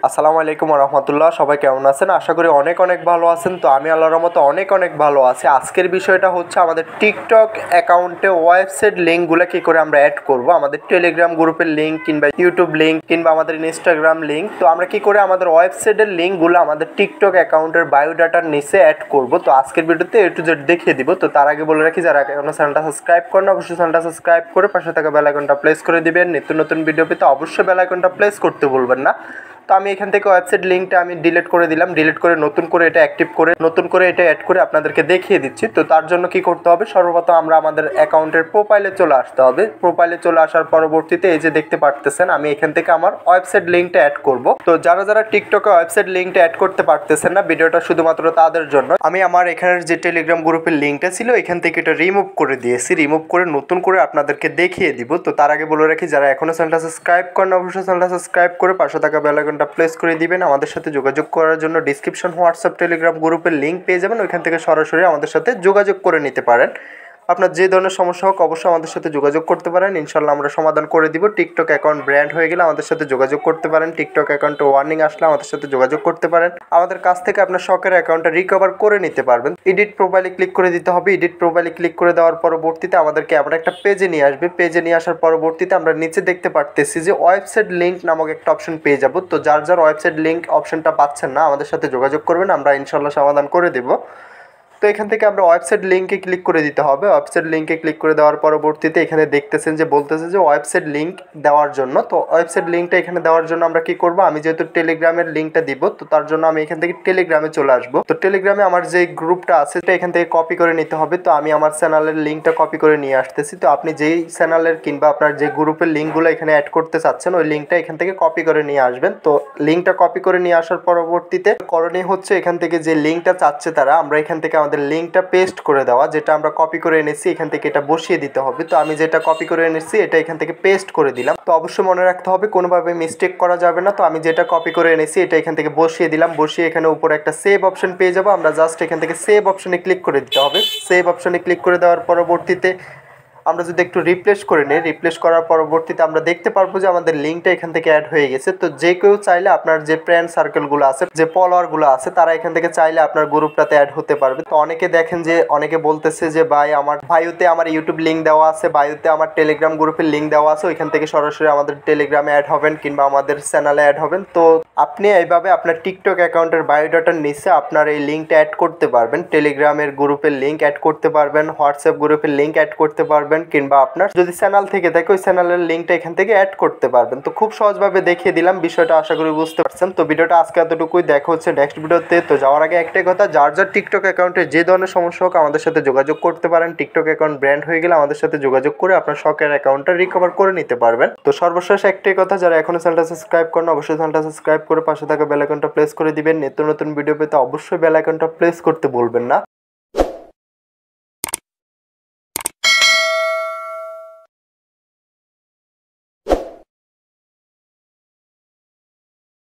আসসালামু আলাইকুম রহমতুল্লাহ। সবাই কেমন আছেন? আশা করি অনেক অনেক ভালো আছেন। তো আমি আল্লাহর রহমতে অনেক অনেক ভালো আছি। আজকের বিষয়টা হচ্ছে আমাদের টিকটক অ্যাকাউন্টে ওয়েবসাইট লিঙ্কগুলো কী করে আমরা অ্যাড করব, আমাদের টেলিগ্রাম গ্রুপের লিঙ্ক কিংবা ইউটিউব লিঙ্ক কিংবা আমাদের ইনস্টাগ্রাম লিঙ্ক। তো আমরা কী করে আমাদের ওয়েবসাইটের লিঙ্কগুলো আমাদের টিকটক অ্যাকাউন্টের বায়োডাটার নিচে অ্যাড করব। তো আজকের ভিডিওতে এ টু জেড দেখিয়ে দিব। তো তার আগে বলে রাখি, যারা এখনো চ্যানেলটা সাবস্ক্রাইব করেন অবশ্যই চ্যানেলটা সাবস্ক্রাইব করে পাশে থাকা বেল আইকনটা প্রেস করে দিবেন। নিত্য নতুন ভিডিও পেতে অবশ্যই বেল আইকনটা প্রেস করতে ভুলবেন না। তো আমি এখান থেকে ওয়েবসাইট লিঙ্কটা আমি ডিলিট করে দিলাম। ডিলিট করে নতুন করে এটা অ্যাক্টিভ করে নতুন করে এটা অ্যাড করে আপনাদেরকে দেখিয়ে দিচ্ছি। তো তার জন্য কি করতে হবে, সর্বপ্রথম আমরা আমাদের অ্যাকাউন্টের প্রোফাইলে চলে আসতে হবে। প্রোফাইলে চলে আসার পরবর্তীতে এই যে দেখতে পারতেছেন, আমি এখান থেকে আমার ওয়েবসাইট লিঙ্কটা অ্যাড করব। তো যারা যারা টিকটকে ওয়েবসাইট লিঙ্কটা অ্যাড করতে পারতেছেন না, ভিডিওটা শুধুমাত্র তাদের জন্য। আমি আমার এখানের যে টেলিগ্রাম গ্রুপের লিঙ্কটা ছিল এখান থেকে এটা রিমুভ করে দিয়েছি। রিমুভ করে নতুন করে আপনাদেরকে দেখিয়ে দিব। তো তার আগে বলে রাখি, যারা এখনো চ্যানেলটা সাবস্ক্রাইব করেন অবশ্যই চ্যানেলটা সাবস্ক্রাইব করে পাশে থাকা বেল আইকনটা প্রেস করে দিবেন। আমাদের সাথে যোগাযোগ করার জন্য ডিসক্রিপশন হোয়াটসঅ্যাপ টেলিগ্রাম গ্রুপের লিঙ্ক পেয়ে যাবেন, ওইখান থেকে সরাসরি আমাদের সাথে যোগাযোগ করে নিতে পারেন। আপনার যে ধরনের সমস্যা হোক অবশ্যই আমাদের সাথে যোগাযোগ করতে পারেন, ইনশাল্লাহ আমরা সমাধান করে দিব। টিকটক অ্যাকাউন্ট ব্র্যান্ড হয়ে গেলে আমাদের সাথে যোগাযোগ করতে পারেন। টিকটক অ্যাকাউন্টে ওয়ার্নিং আসলে আমাদের সাথে যোগাযোগ করতে পারেন। আমাদের কাছ থেকে আপনার শখের অ্যাকাউন্টটা রিকভার করে নিতে পারবেন। এডিট প্রোফাইলে ক্লিক করে দিতে হবে। এডিট প্রোফাইলে ক্লিক করে দেওয়ার পরবর্তীতে আমাদেরকে আমরা একটা পেজে নিয়ে আসবে। পেজে নিয়ে আসার পরবর্তীতে আমরা নিচে দেখতে পারতেছি যে ওয়েবসাইট লিঙ্ক নামক একটা অপশন পেয়ে যাব। তো যার যার ওয়েবসাইট লিঙ্ক অপশনটা পাচ্ছেন না আমাদের সাথে যোগাযোগ করবেন, আমরা ইনশাল্লাহ সমাধান করে দেবো। তো এখান থেকে আমরা ওয়েবসাইট লিঙ্কে ক্লিক করে দিতে হবে। ওয়েবসাইট লিঙ্কে ক্লিক করে দেওয়ার পরবর্তীতে এখানে দেখতেছেন যে বলতেছে যে ওয়েবসাইট লিঙ্ক দেওয়ার জন্য। তো ওয়েবসাইট লিঙ্কটা এখানে দেওয়ার জন্য আমরা কি করব, আমি যেহেতু টেলিগ্রামের লিঙ্কটা দিব তো তার জন্য আমি এখান থেকে টেলিগ্রামে চলে আসবো। তো টেলিগ্রামে আমার যে গ্রুপটা আছে সেটা এখান থেকে কপি করে নিতে হবে। তো আমি আমার চ্যানেলের লিঙ্কটা কপি করে নিয়ে আসতেছি। তো আপনি যেই চ্যানেলের কিংবা আপনার যে গ্রুপের লিঙ্কগুলো এখানে অ্যাড করতে চাচ্ছেন ওই লিঙ্কটা এখান থেকে কপি করে নিয়ে আসবেন। তো লিঙ্কটা কপি করে নিয়ে আসার পরবর্তীতে করণীয় হচ্ছে এখান থেকে যে লিঙ্কটা চাচ্ছে তারা, আমরা এখান থেকে আমাদের লিঙ্কটা পেস্ট করে দেওয়া, যেটা আমরা কপি করে এনেছি এখান থেকে এটা বসিয়ে দিতে হবে। তো আমি যেটা কপি করে এনেছি এটা এখান থেকে পেস্ট করে দিলাম। তো অবশ্যই মনে রাখতে হবে কোনোভাবে মিস্টেক করা যাবে না। তো আমি যেটা কপি করে এনেছি এটা এখান থেকে বসিয়ে দিলাম। বসিয়ে এখানে উপরে একটা সেভ অপশন পেয়ে যাবো। আমরা জাস্ট এখান থেকে সেভ অপশনে ক্লিক করে দিতে হবে। সেভ অপশনে ক্লিক করে দেওয়ার পরবর্তীতে আমরা যদি একটু রিপ্লেস করে নিই, রিপ্লেস করার পরবর্তীতে আমরা দেখতে পারবো যে আমাদের লিঙ্কটা এখান থেকে অ্যাড হয়ে গেছে। তো যে কেউ চাইলে আপনার যে ফ্রেন্ড সার্কেলগুলো আছে, যে ফলোয়ারগুলো আছে, তারা এখান থেকে চাইলে আপনার গ্রুপটাতে অ্যাড হতে পারবে। তো অনেকে দেখেন যে অনেকে বলতেছে যে ভাই আমার বায়োতে আমার ইউটিউব লিঙ্ক দেওয়া আছে, বায়োতে আমার টেলিগ্রাম গ্রুপের লিঙ্ক দেওয়া আছে, ওইখান থেকে সরাসরি আমাদের টেলিগ্রামে অ্যাড হবেন কিংবা আমাদের চ্যানেলে অ্যাড হবেন। তো আপনি এইভাবে আপনার টিকটক অ্যাকাউন্টের বায়োডাটার নিচে আপনার এই লিঙ্কটা অ্যাড করতে পারবেন। টেলিগ্রামের গ্রুপের লিঙ্ক অ্যাড করতে পারবেন, হোয়াটসঅ্যাপ গ্রুপের লিঙ্ক অ্যাড করতে পারবেন, কিংবা আপনার যদি চ্যানেল থেকে থাকে ওই চ্যানেলের লিঙ্কটা এখান থেকে অ্যাড করতে পারবেন। তো খুব সহজভাবে দেখিয়ে দিলাম, বিষয়টা আশা করি বুঝতে পারছেন। তো ভিডিওটা আজকে এতটুকুই, দেখা হচ্ছে নেক্সট ভিডিওতে। তো যাওয়ার আগে একটাই কথা, যার যার টিকটক অ্যাকাউন্টে যে ধরনের সমস্যা হোক আমাদের সাথে যোগাযোগ করতে পারেন। টিকটক অ্যাকাউন্ট ব্র্যান্ড হয়ে গেলে আমাদের সাথে যোগাযোগ করে আপনার শখের অ্যাকাউন্টটা রিকভার করে নিতে পারবেন। তো সর্বশেষ একটাই কথা, যারা এখনো চ্যানেলটা সাবস্ক্রাইব করেন অবশ্যই চ্যানেলটা সাবস্ক্রাইব করে পাশে থাকা বেল আইকনটা প্রেস করে দিবেন। নিত্য নতুন ভিডিও পেতে অবশ্যই বেল আইকনটা প্রেস করতে ভুলবেন না।